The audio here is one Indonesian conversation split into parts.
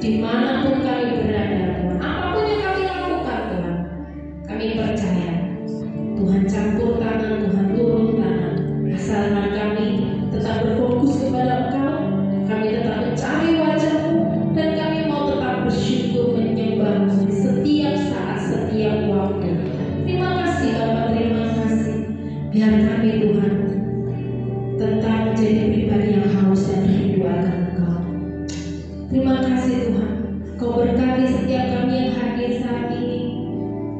dimanapun kami berada Tuhan, apapun yang kami lakukan Tuhan, kami percaya Tuhan campur tangan, Tuhan turun tangan, asalkan kami tetap berfokus kepada Engkau, kami tetap mencari wajah-Mu, dan kami mau tetap bersyukur menyembah-Mu di setiap saat, setiap waktu. Terima kasih Bapa, terima kasih. Biar kami Tuhan tetap menjadi pribadi yang haus dan rindu akan Engkau. Terima kasih Tuhan, Kau berkati setiap kami yang hadir saat ini.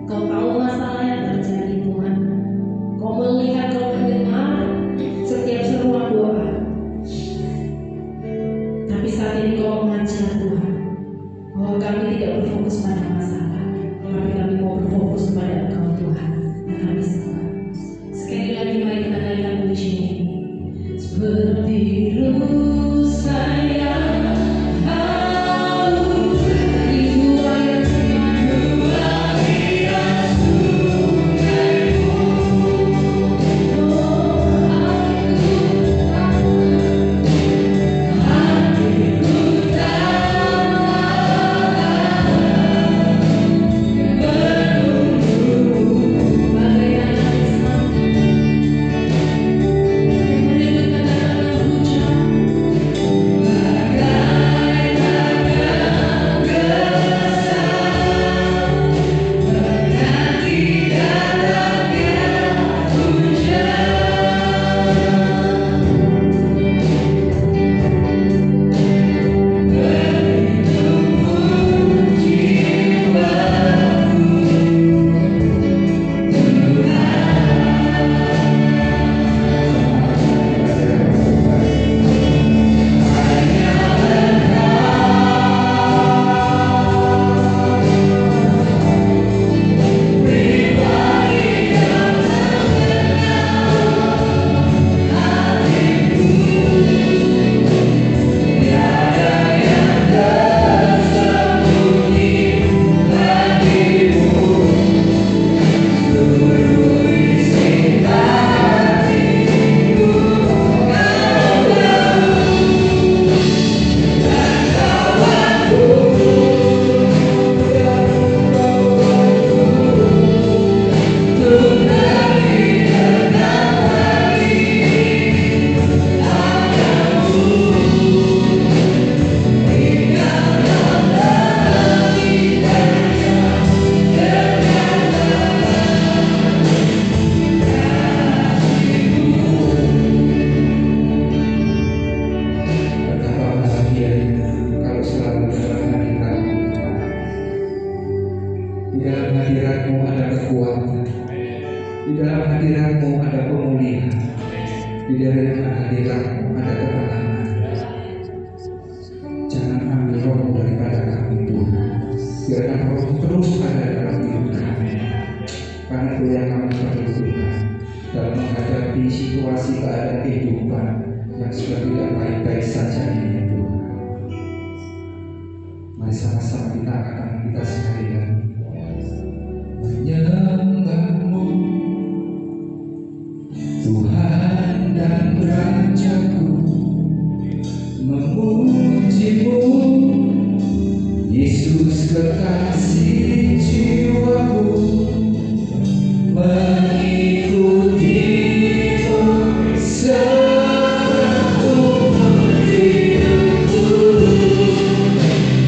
Kau tahu masalah yang terjadi Tuhan. Kau melihat, Kau mendengar setiap seruan doa. Tapi saat ini Kau mengajar Tuhan bahwa kami tidak berfokus pada masalah, tapi kami mau berfokus kepada Engkau Tuhan. Dan kami sembah. Sekali lagi mari kita naikkan pujian ini. Seperti ruh saya haus rindu air sungaimu,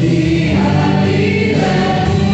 di hadirat-Mu.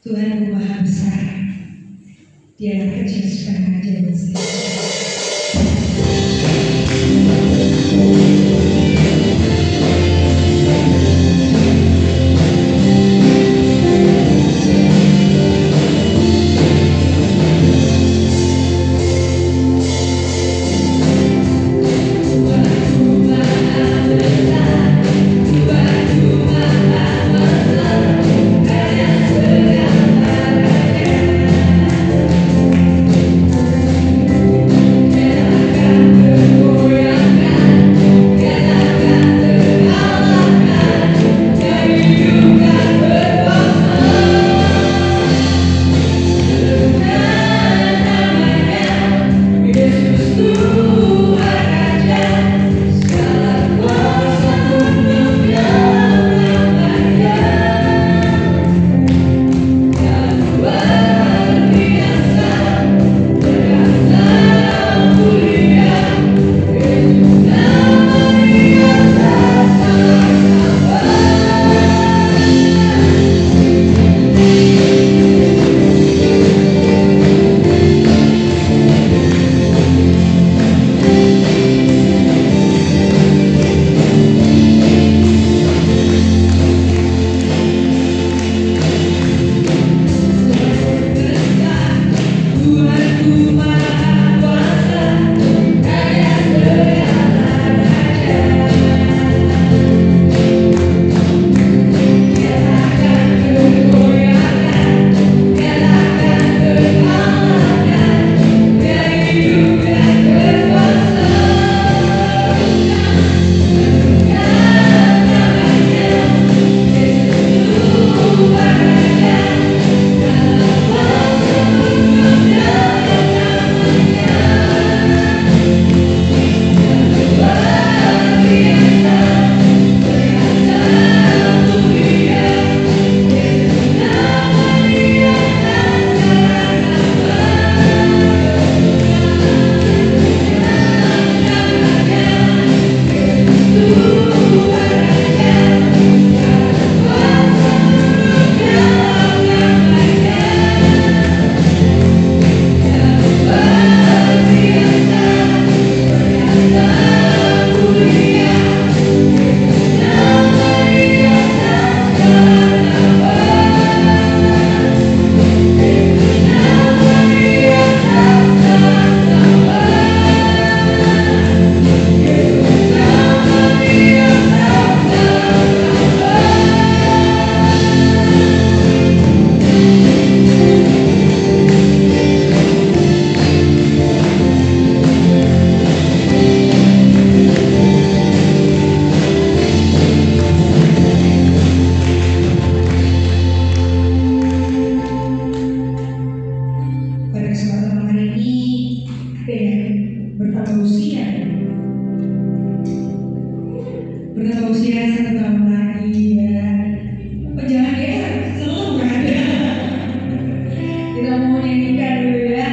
Tuhan Maha Besar, Dia kecil setengah Dia besar. Terima bertambah usia 1 tahun lagi ya. Jangan ya, selalu berada. Kita mau nyanyikan dulu ya.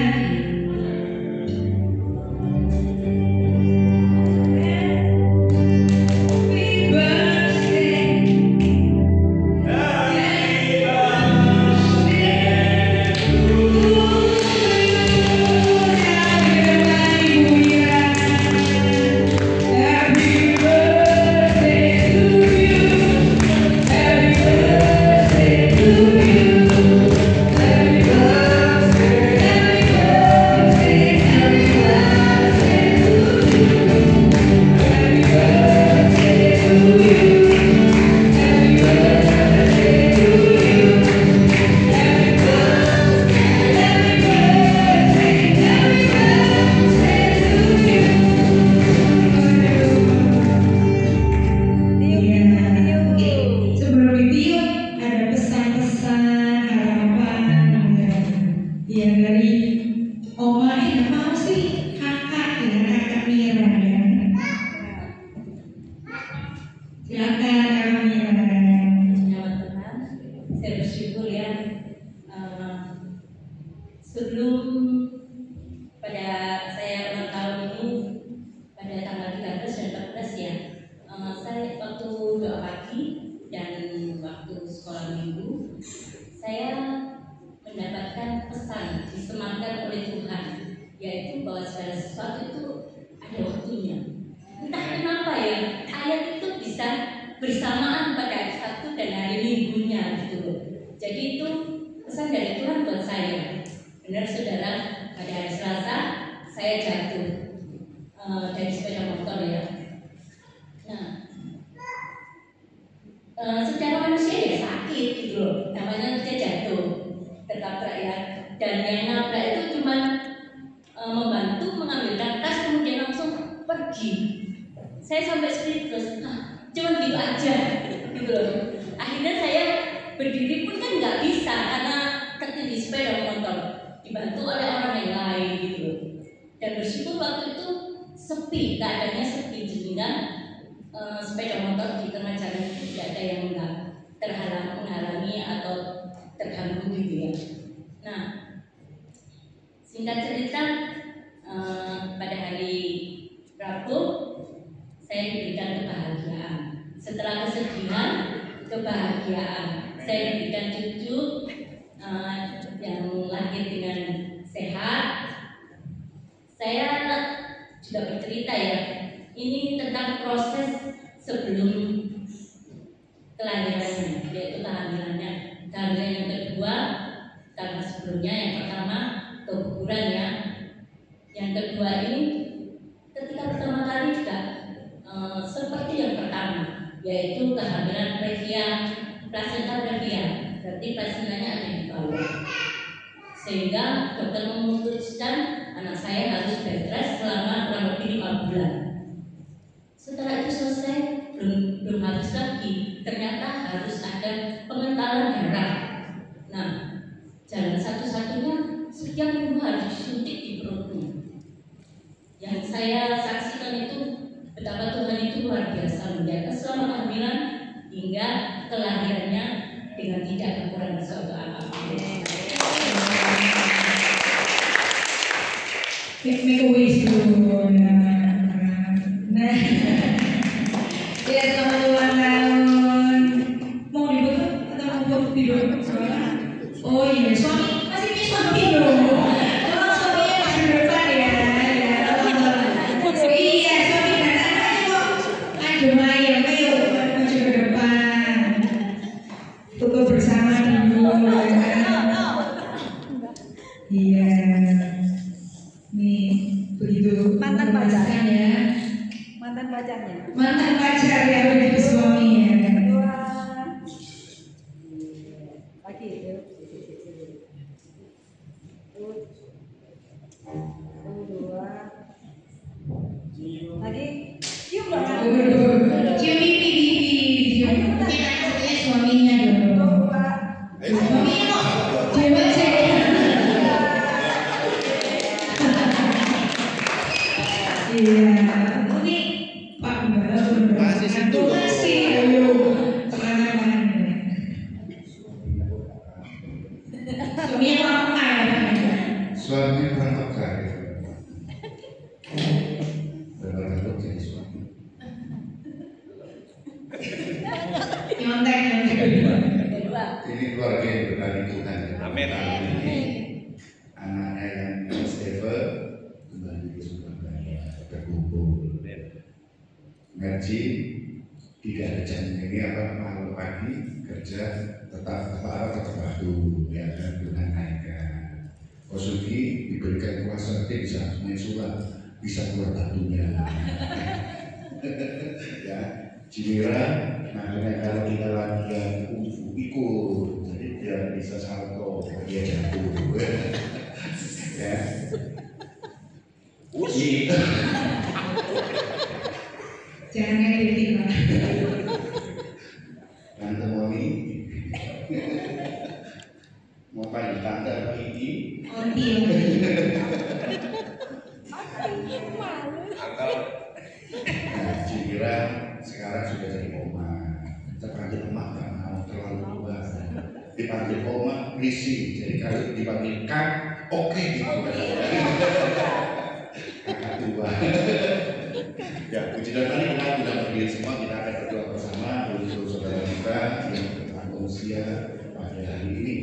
Sebelum pada saya ulang tahun ini pada tanggal 13 dan 14 ya, saya waktu doa pagi dan waktu sekolah minggu saya mendapatkan pesan disematkan oleh Tuhan, yaitu bahwa segala sesuatu itu ada waktunya. Entah kenapa ya, ayat itu bisa bersamaan pada hari Sabtu dan hari Minggunya gitu. Jadi itu pesan dari Tuhan buat saya. Benar saudara, pada hari Selasa saya jatuh dari sepeda motor ya. Nah, secara manusia ya sakit gitu loh, namanya saya jatuh, tertabrak ya. Dan yang nabrak itu cuma membantu mengambilkan tas kemudian langsung pergi. Saya sampai speechless, cuma gitu aja gitu loh. Akhirnya saya berdiri pun kan nggak bisa karena tertindih sepeda motor, dibantu oleh orang yang lain gitu. Dan bersyukur waktu itu sepi, keadaannya sepi sehingga sepeda motor di tengah jalan tidak ada yang menghalangi atau terganggu gitu ya. Nah, singkat cerita, pada hari Rabu saya diberikan kebahagiaan. Setelah kesedihan, kebahagiaan. Saya diberikan cucu yang lahir dengan sehat. Saya juga bercerita ya, ini tentang proses sebelum kelahirannya, yaitu kehamilannya. Kehamilan yang kedua, karena sebelumnya yang pertama keguguran ya. Yang kedua ini ketika pertama kali juga seperti yang pertama, yaitu kehamilan previa, plasenta previa. Berarti plasentanya ada di bawah. Sehingga dokter memutuskan anak saya harus bed rest selama kurang lebih 5 bulan. Setelah itu selesai, belum habis lagi, ternyata harus ada pengentalan darah. Nah, jalan satu-satunya setiap minggu harus disuntik di perutnya. Yang saya saksikan itu betapa Tuhan itu luar biasa menjaga selama kehamilan hingga kelahirannya dengan tidak kekurangan suatu apapun. Make a wish dulu. Nah, ya selamat ulang tahun. Mau dibutuh atau mau buat tidur? Oh iya, suami masih punya suami dong. Kalau suaminya masih di depan ya. Iya, suami dan anak kok. Aduh Maya, ayo maju ke depan. Foto bersama dulu. Iya. Nih, begitu mantan pacar ya. Mantan pacarnya. Mantan pacar ya, begitu suaminya. Kedua. Lagi itu. Kedua. Lagi. Cium dong. Cium pipi. Suaminya dong. Suaminya kok cium aja. Iya, ini Pak Mbak Masih situ. ini keluarga yang berkati Tuhan. Amin. Anaknya yang Stephen kembali ke Surabaya berkumpul. Ngaji tidak ada jamnya ini malam pagi kerja tetap waktu ya kan Tuhan naikkan. Kosugi diberikan kuasa bisa main sulap, bisa keluar batunya. Ya, Cimira, makanya kalau kita latihan kungfu ikut, jadi dia bisa salto, dia jatuh. Ya, uji. Jangan ngeditin Pak. Tante Moni, mau panggil tante apa ini? Onti. Nah, Cimira sekarang sudah jadi oma. Kita panggil oma karena mau terlalu tua. Dipanggil oma, risi. Jadi kalau dipanggil kak, oke gitu. Kakak tua. Ya, puji dan mari kita berdiri semua, kita akan berdoa bersama untuk saudara kita yang bertambah usia pada hari ini.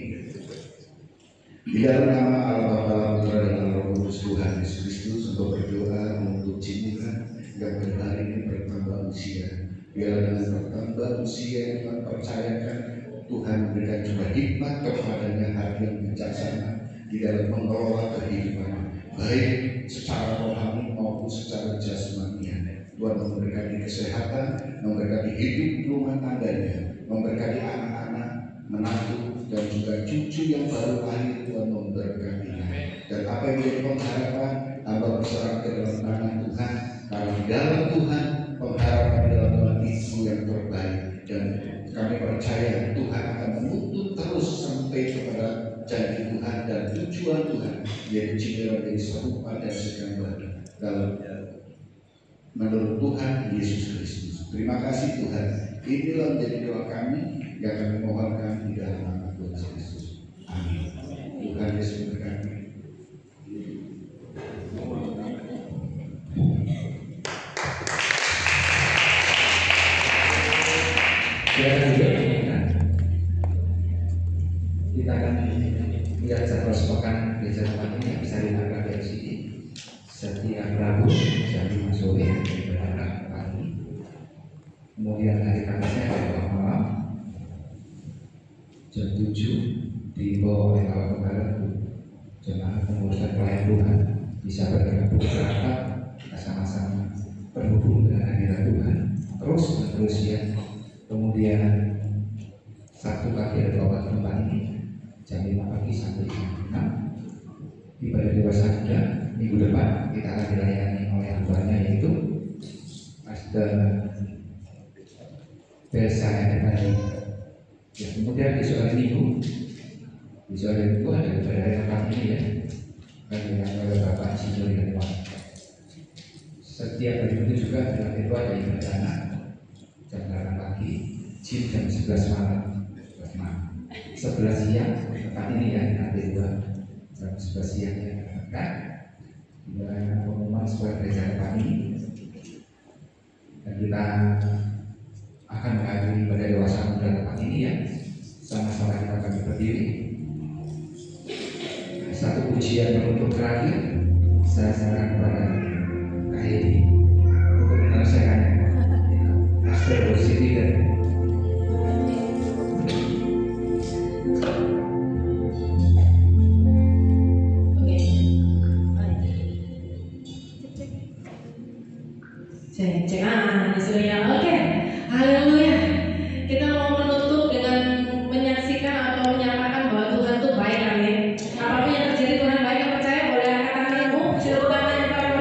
Di dalam nama Allah Bapa, Putra dan Roh Kudus Tuhan Yesus Kristus untuk berdoa untuk Cimira yang pada hari ini bertambah usia. Biarlah dengan bertambah usia Tuhan percayakan Tuhan memberikan juga hikmat kepadanya hati yang bijaksana di dalam mengelola kehidupan baik secara rohani maupun secara jasmani. Tuhan memberkati kesehatan, memberkati hidup rumah tangganya, memberkati anak-anak, menantu dan juga cucu yang baru lahir. Tuhan memberkatinya. Dan apa yang menjadi pengharapan, hamba berserah ke dalam tangan Tuhan. Karena di dalam Tuhan, pengharapan dalam Tuhan itu yang terbaik. Dan kami percaya Tuhan akan menuntut terus sampai kepada janji Tuhan dan tujuan Tuhan, yaitu Cimira menjadi serupa dan segambar dalam menurut Tuhan Yesus Kristus. Terima kasih Tuhan. Inilah menjadi doa kami yang kami mohonkan di dalam nama Tuhan Yesus Kristus. Amin. Tuhan Yesus memberkati. Kita akan lihat jadwal sepekan gereja tempat ini yang bisa dilakukan dari sini. Setiap Rabu jam 5 sore berangkat pagi. Kemudian hari Kamisnya pada malam jam 7 dibawa oleh Bapak Kepala jemaat pengurusan pelayan Tuhan bisa bergabung berangkat sama-sama berhubung dengan hadirat Tuhan terus menerus ya. Kemudian Sabtu pagi ada doa tempat ini jam 5 pagi sampai jam 6. Ibadah dewasa muda minggu depan kita akan dilayani oleh hambanya yaitu Pastor Besa Hendari. Ya, kemudian di sore minggu ada ibadah tempat ini ya, yang oleh Bapak Sijori dan Pak. Setiap hari itu juga dalam itu ada ibadah anak jam 8 pagi, jam 11 malam. 11 siang tempat ini ya nanti juga jam 11 siang ya kan dan pengumuman sebuah gereja tempat ini dan kita akan menghadiri ibadah dewasa muda tempat ini ya. Sama-sama kita akan berdiri. Satu pujian penutup terakhir saya serahkan kepada Kak Hedi untuk menyelesaikannya. Pastor Siti dan Cek, sudah ya, oke, haleluya. Kita mau menutup dengan menyaksikan atau menyatakan bahwa Tuhan itu baik, amin. Apapun yang terjadi Tuhan baik, yang percaya boleh angkat tanganmu, silakan tangan yang paling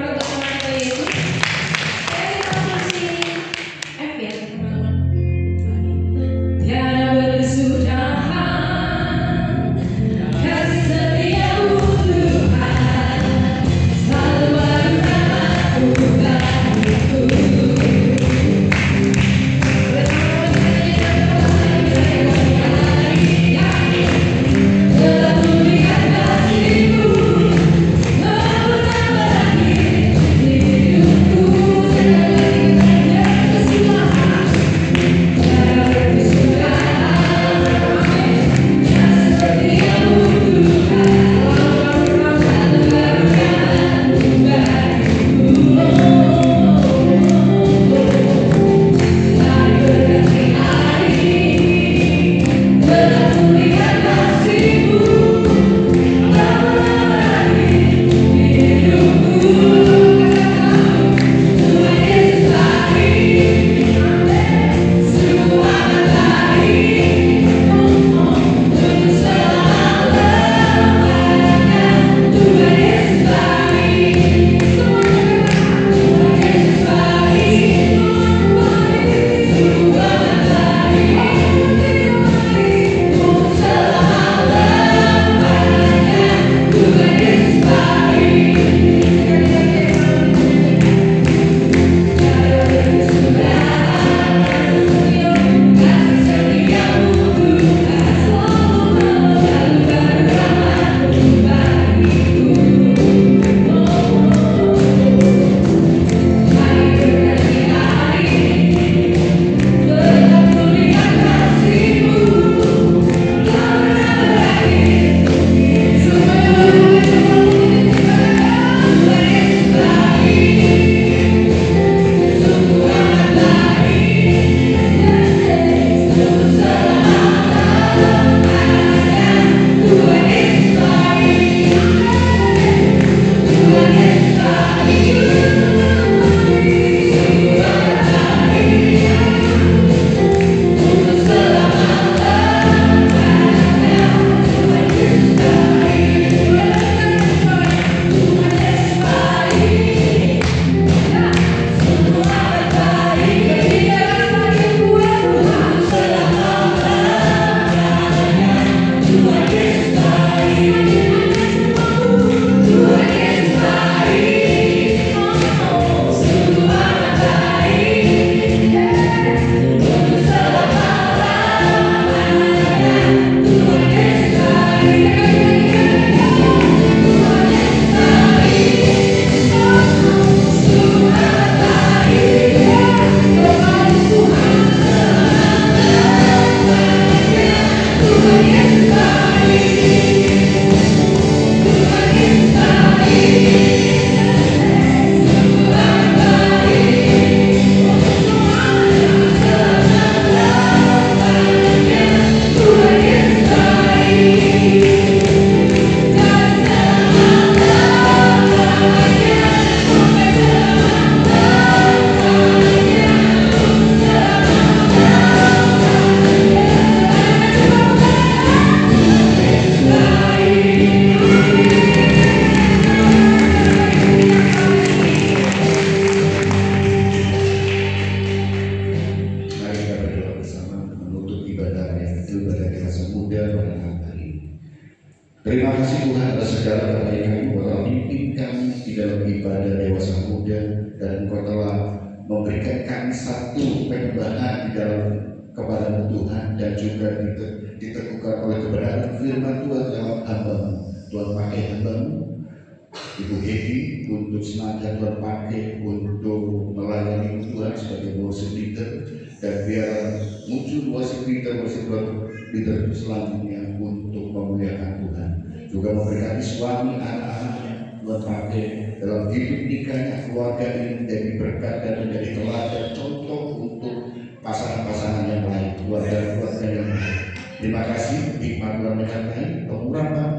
Terima kasih Tuhan atas segala kebaikan-Mu, telah pimpin kami di dalam ibadah dewasa muda, dan Engkau telah memberikan kami satu penyembahan di dalam kepada Tuhan, dan juga diteguhkan oleh kebenaran firman Tuhan dalam hamba-Mu. Tuhan pakai hamba-Mu Ibu Hedi untuk sengaja Tuhan pakai untuk melayani Tuhan sebagai worship leader, dan biar muncul worship leader selanjutnya untuk memuliakan Tuhan. Juga memberkati suami anak-anaknya Tuhan pakai dalam hidup nikahnya, keluarga ini menjadi berkat dan menjadi teladan contoh untuk pasangan-pasangan yang lain, keluarga-keluarga yang lain. Terima kasih hikmat Tuhan menyertai pengurapan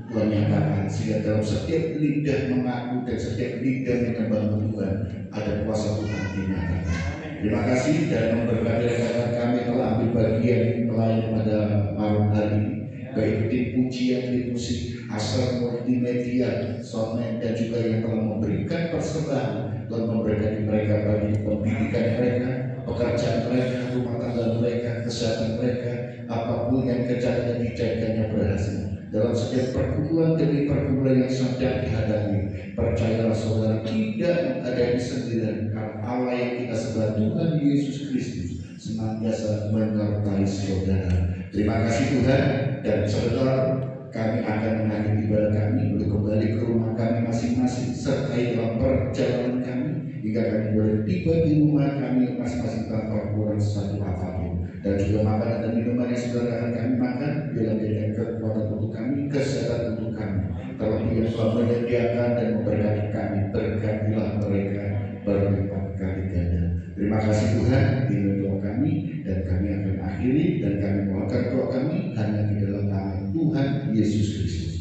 Tuhan nyatakan, sehingga dalam setiap lidah mengaku dan setiap lidah menyembah Tuhan ada kuasa Tuhan dinyatakan. Terima kasih dan memberkati rekan kami telah ambil bagian melayani pada malam hari ini, baik tim pujian, tim musik, asal multimedia, soundman, dan juga yang telah memberikan persembahan. Tuhan memberkati mereka bagi pendidikan mereka, pekerjaan mereka, rumah tangga mereka, kesehatan mereka, apapun yang kerja dan dijaganya berhasil. Dalam setiap pergumulan demi pergumulan yang sedang dihadapi, percayalah saudara, tidak ada yang sendirian, karena Allah yang kita sembah, Tuhan Yesus Kristus, senantiasa menyertai saudara. Terima kasih Tuhan, dan saudara, kami akan mengakhiri ibadah kami untuk kembali ke rumah kami masing-masing, sertai dalam perjalanan kami hingga kami boleh tiba di rumah kami masing-masing tanpa kurang satu apapun. Dan juga makanan dan minuman yang saudara akan kami makan biar menjadikan kekuatan untuk kami, kesehatan untuk kami. Terlebih yang telah menyediakan dan memberkati kami, berkatilah mereka berlipat kali ganda. Terima kasih Tuhan, ini doa kami, dan kami akan akhiri dan kami mohonkan doa kami hanya di dalam nama Tuhan Yesus Kristus.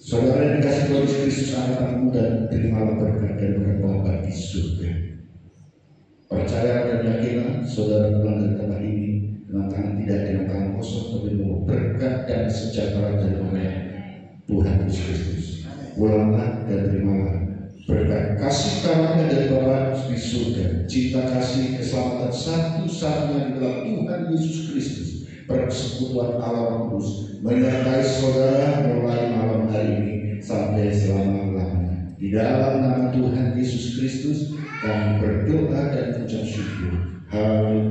Saudara yang dikasih Tuhan Yesus Kristus, anak-anakmu, dan terimalah berkat dan berkat Bapa di surga. Percaya dan yakinlah saudara pulang dari tempat ini dengan tangan tidak dengan tangan kosong, tapi dengan berkat dan sejahtera dari oleh Tuhan Yesus Kristus. Pulanglah dan terimalah berkat kasih karunia dari Bapa di surga, cinta kasih keselamatan satu-satunya di dalam Tuhan Yesus Kristus, persekutuan Allah Roh Kudus menyertai saudara mulai malam hari ini sampai selama-lamanya. Di dalam nama Tuhan Yesus Kristus kami berdoa dan mengucap syukur. Haleluya.